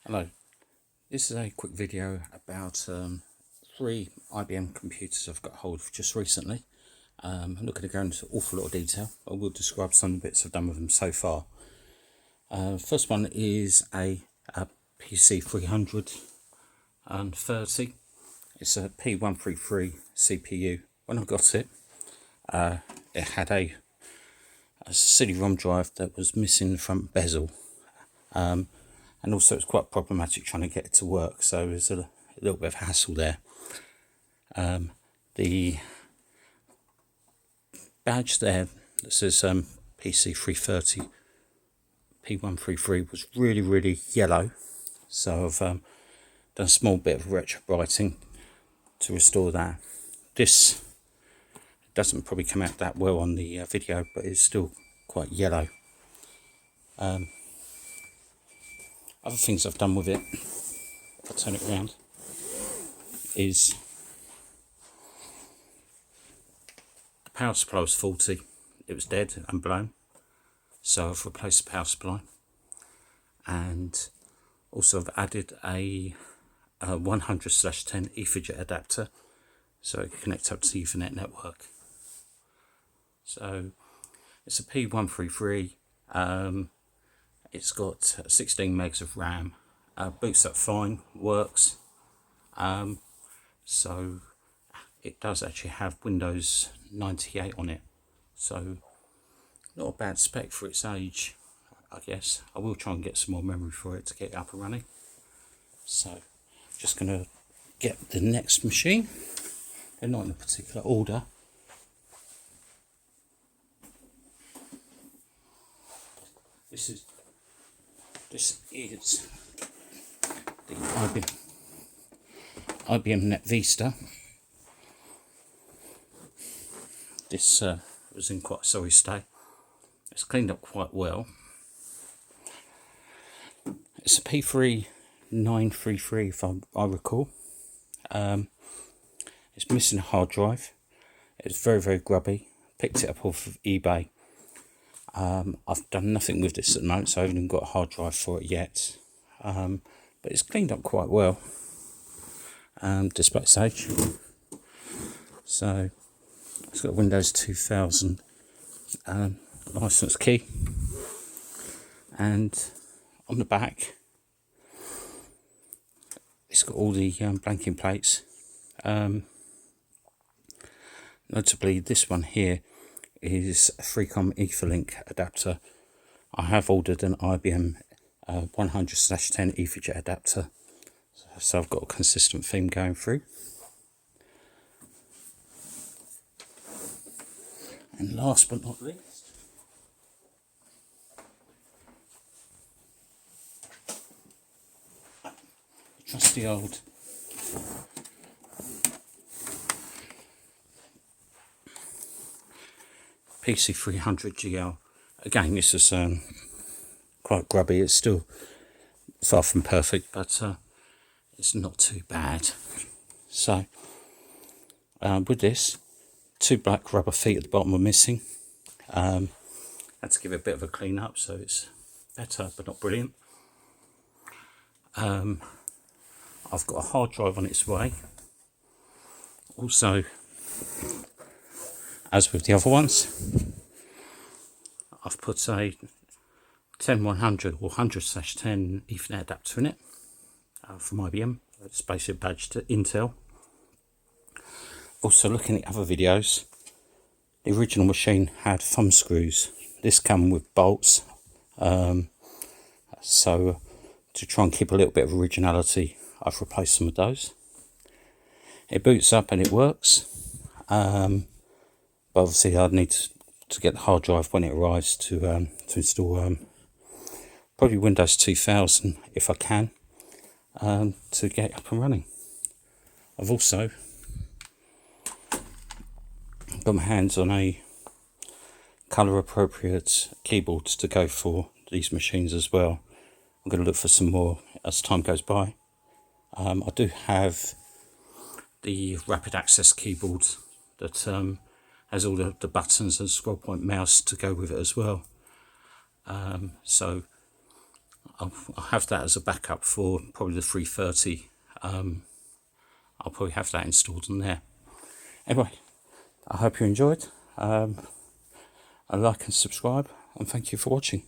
Hello, this is a quick video about 3 IBM computers I've got hold of just recently. I'm not going to go into an awful lot of detail. I will describe some of the bits I've done with them so far. First one is a PC 330. It's a P133 CPU. When I got it, it had a CD-ROM drive that was missing the front bezel. And also it's quite problematic trying to get it to work, so there's a little bit of hassle there. The badge there that says PC 330 P133 was really yellow, so I've done a small bit of retro writing to restore that. This doesn't probably come out that well on the video, but it's still quite yellow. Other things I've done with it, if I turn it around, is the power supply was faulty. It was dead and blown, so I've replaced the power supply, and also I've added a 100/10 Etherjet adapter so it can connect up to the Ethernet network. So it's a P133. It's got 16 megs of RAM, boots up fine, works, so it does actually have Windows 98 on it, so not a bad spec for its age, I guess. I will try and get some more memory for it to get it up and running. So just going to get the next machine. They're not in a particular order. This is the IBM Netvista. This was in quite a sorry state. It's cleaned up quite well. It's a P3933 if I recall. It's missing a hard drive. It's very grubby. Picked it up off of eBay. I've done nothing with this at the moment, so I haven't even got a hard drive for it yet. But it's cleaned up quite well, despite its age. So it's got a Windows 2000 license key, and on the back it's got all the blanking plates. Notably, this one here is a 3-COM Etherlink adapter. I have ordered an IBM 100/10 Etherjet adapter, so I've got a consistent theme going through. And last but not least, the trusty old PC 300 GL. Again, this is quite grubby. It's still far from perfect, but it's not too bad. So with this, 2 black rubber feet at the bottom were missing. Had to give it a bit of a clean up, so it's better but not brilliant. I've got a hard drive on its way. Also, as with the other ones, I've put a 10100 or 100/10 Ethernet adapter in it from IBM. It's basically badged to Intel. Also, looking at other videos, the original machine had thumb screws. This came with bolts, so to try and keep a little bit of originality, I've replaced some of those. It boots up and it works, but obviously I'd need to get the hard drive when it arrives to install probably Windows 2000 if I can, to get it up and running. I've also got my hands on a colour appropriate keyboard to go for these machines as well. I'm going to look for some more as time goes by. I do have the rapid access keyboard that has all the buttons and scroll point mouse to go with it as well. So I'll have that as a backup for probably the 330. I'll probably have that installed on there. Anyway, I hope you enjoyed. And like and subscribe, and thank you for watching.